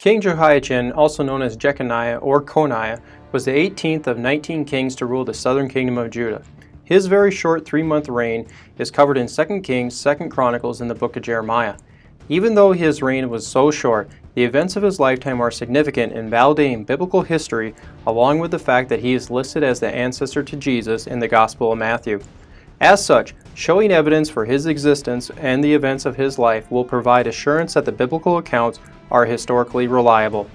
King Jehoiachin, also known as Jeconiah or Coniah, was the 18th of 19 kings to rule the southern kingdom of Judah. His very short 3-month reign is covered in 2 Kings, 2 Chronicles, and the book of Jeremiah. Even though his reign was so short, the events of his lifetime are significant in validating biblical history, along with the fact that he is listed as the ancestor to Jesus in the Gospel of Matthew. As such, showing evidence for his existence and the events of his life will provide assurance that the biblical accounts are historically reliable.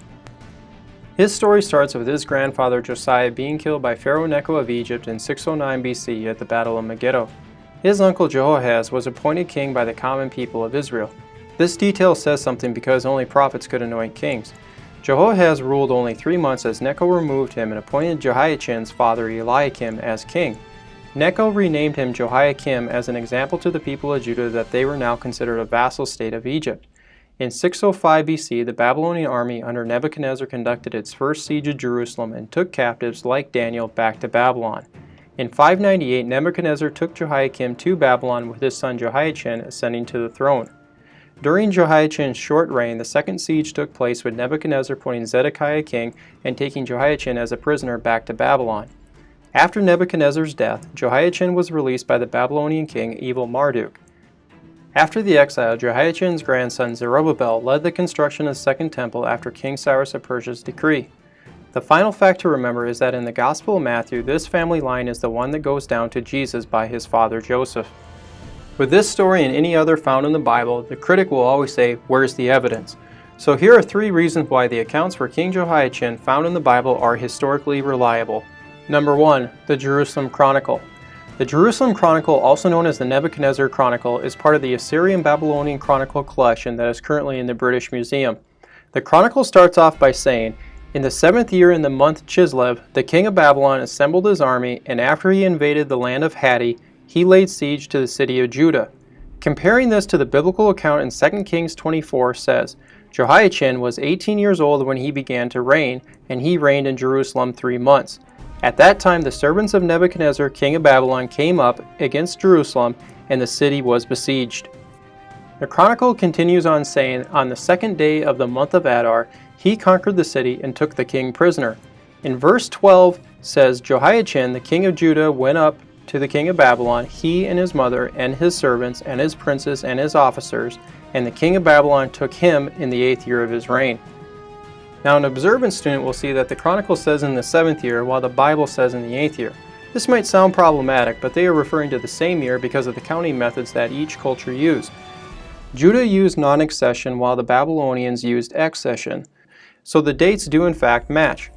His story starts with his grandfather Josiah being killed by Pharaoh Necho of Egypt in 609 BC at the Battle of Megiddo. His uncle Jehoahaz was appointed king by the common people of Israel. This detail says something because only prophets could anoint kings. Jehoahaz ruled only 3 months as Necho removed him and appointed Jehoiachin's father Eliakim as king. Necho renamed him Jehoiakim as an example to the people of Judah that they were now considered a vassal state of Egypt. In 605 BC, the Babylonian army under Nebuchadnezzar conducted its first siege of Jerusalem and took captives like Daniel back to Babylon. In 598, Nebuchadnezzar took Jehoiakim to Babylon with his son Jehoiachin ascending to the throne. During Jehoiachin's short reign, the second siege took place with Nebuchadnezzar appointing Zedekiah king and taking Jehoiachin as a prisoner back to Babylon. After Nebuchadnezzar's death, Jehoiachin was released by the Babylonian king Evil-Marduk. After the exile, Jehoiachin's grandson Zerubbabel led the construction of the Second Temple after King Cyrus of Persia's decree. The final fact to remember is that in the Gospel of Matthew, this family line is the one that goes down to Jesus by his father Joseph. With this story and any other found in the Bible, the critic will always say, "Where's the evidence?" So here are 3 reasons why the accounts for King Jehoiachin found in the Bible are historically reliable. Number 1. The Jerusalem Chronicle. The Jerusalem Chronicle, also known as the Nebuchadnezzar Chronicle, is part of the Assyrian-Babylonian Chronicle collection that is currently in the British Museum. The Chronicle starts off by saying, "In the 7th year in the month Chislev, the king of Babylon assembled his army, and after he invaded the land of Hatti, he laid siege to the city of Judah." Comparing this to the biblical account in 2 Kings 24 says, "Jehoiachin was 18 years old when he began to reign, and he reigned in Jerusalem 3 months. At that time the servants of Nebuchadnezzar, king of Babylon, came up against Jerusalem, and the city was besieged." The chronicle continues on saying, "On the 2nd day of the month of Adar, he conquered the city and took the king prisoner." In verse 12 says, "Jehoiachin, the king of Judah, went up to the king of Babylon, he and his mother and his servants and his princes and his officers, and the king of Babylon took him in the 8th year of his reign." Now an observant student will see that the Chronicle says in the 7th year while the Bible says in the 8th year. This might sound problematic, but they are referring to the same year because of the counting methods that each culture used. Judah used non-accession while the Babylonians used accession, so the dates do in fact match.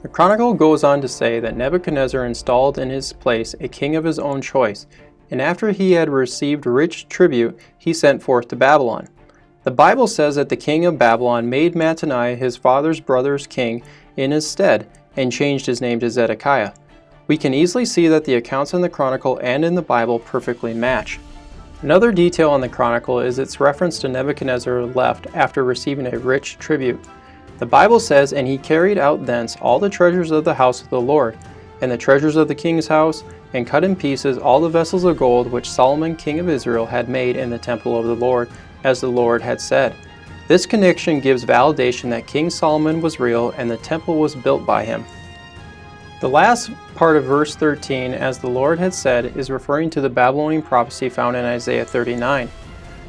The Chronicle goes on to say that Nebuchadnezzar installed in his place a king of his own choice, and after he had received rich tribute, he sent forth to Babylon. The Bible says that the king of Babylon made Mattaniah his father's brother's king in his stead, and changed his name to Zedekiah. We can easily see that the accounts in the Chronicle and in the Bible perfectly match. Another detail on the Chronicle is its reference to Nebuchadnezzar left after receiving a rich tribute. The Bible says, "And he carried out thence all the treasures of the house of the Lord, and the treasures of the king's house, and cut in pieces all the vessels of gold which Solomon king of Israel had made in the temple of the Lord, as the Lord had said." This connection gives validation that King Solomon was real and the temple was built by him. The last part of verse 13, "as the Lord had said," is referring to the Babylonian prophecy found in Isaiah 39.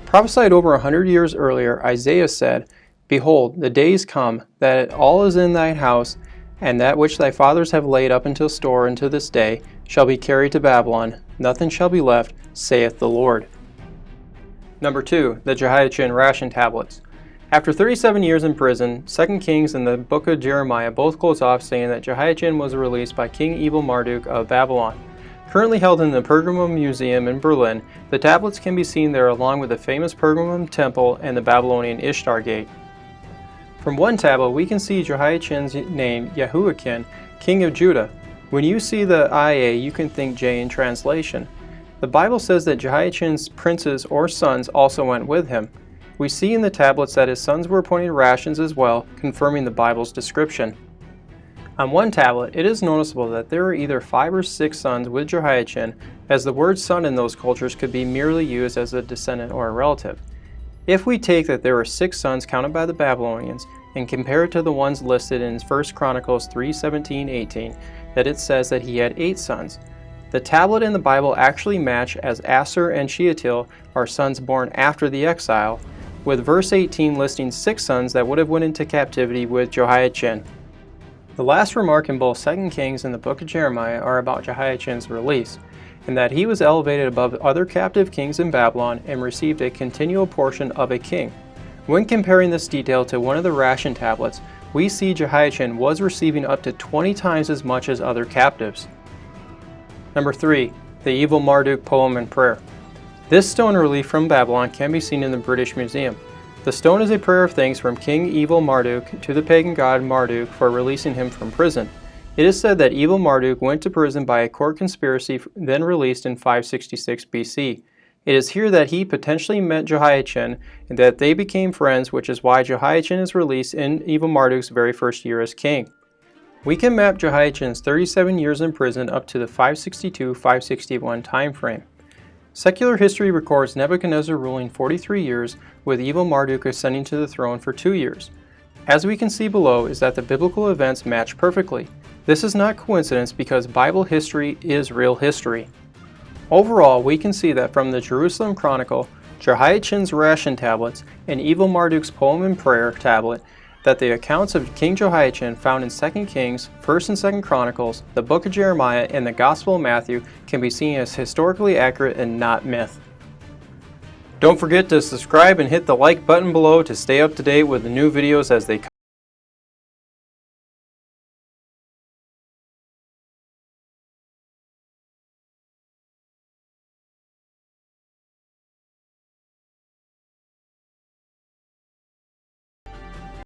Prophesied over 100 years earlier, Isaiah said, "Behold, the days come, that all is in thine house, and that which thy fathers have laid up until store unto this day, shall be carried to Babylon, nothing shall be left, saith the Lord." Number 2. The Jehoiachin Ration Tablets. After 37 years in prison, 2 Kings and the book of Jeremiah both close off saying that Jehoiachin was released by King Evil-Marduk of Babylon. Currently held in the Pergamum Museum in Berlin, the tablets can be seen there along with the famous Pergamum Temple and the Babylonian Ishtar Gate. From one tablet we can see Jehoiachin's name, Jehoiachin, king of Judah. When you see the IA, you can think J in translation. The Bible says that Jehoiachin's princes or sons also went with him. We see in the tablets that his sons were appointed rations as well, confirming the Bible's description. On one tablet, it is noticeable that there are either 5 or 6 sons with Jehoiachin, as the word son in those cultures could be merely used as a descendant or a relative. If we take that there were 6 sons counted by the Babylonians, and compare it to the ones listed in 1 Chronicles 3:17-18, that it says that he had 8 sons. The tablet in the Bible actually match, as Aser and Shealtiel are sons born after the exile, with verse 18 listing 6 sons that would have went into captivity with Jehoiachin. The last remark in both 2 Kings and the book of Jeremiah are about Jehoiachin's release, and that he was elevated above other captive kings in Babylon and received a continual portion of a king. When comparing this detail to one of the Ration tablets, we see Jehoiachin was receiving up to 20 times as much as other captives. Number 3. The Evil-Marduk Poem and Prayer. This stone relief from Babylon can be seen in the British Museum. The stone is a prayer of thanks from King Evil-Marduk to the pagan god Marduk for releasing him from prison. It is said that Evil-Marduk went to prison by a court conspiracy, then released in 566 BC. It is here that he potentially met Jehoiachin and that they became friends, which is why Jehoiachin is released in Evil-Marduk's very first year as king. We can map Jehoiachin's 37 years in prison up to the 562-561 time frame. Secular history records Nebuchadnezzar ruling 43 years, with Evil-Marduk ascending to the throne for 2 years. As we can see below is that the biblical events match perfectly. This is not coincidence because Bible history is real history. Overall, we can see that from the Jerusalem Chronicle, Jehoiachin's Ration tablets, and Evil-Marduk's Poem and Prayer tablet, that the accounts of King Jehoiachin found in 2 Kings, 1 and 2 Chronicles, the book of Jeremiah, and the Gospel of Matthew can be seen as historically accurate and not myth. Don't forget to subscribe and hit the like button below to stay up to date with the new videos as they come.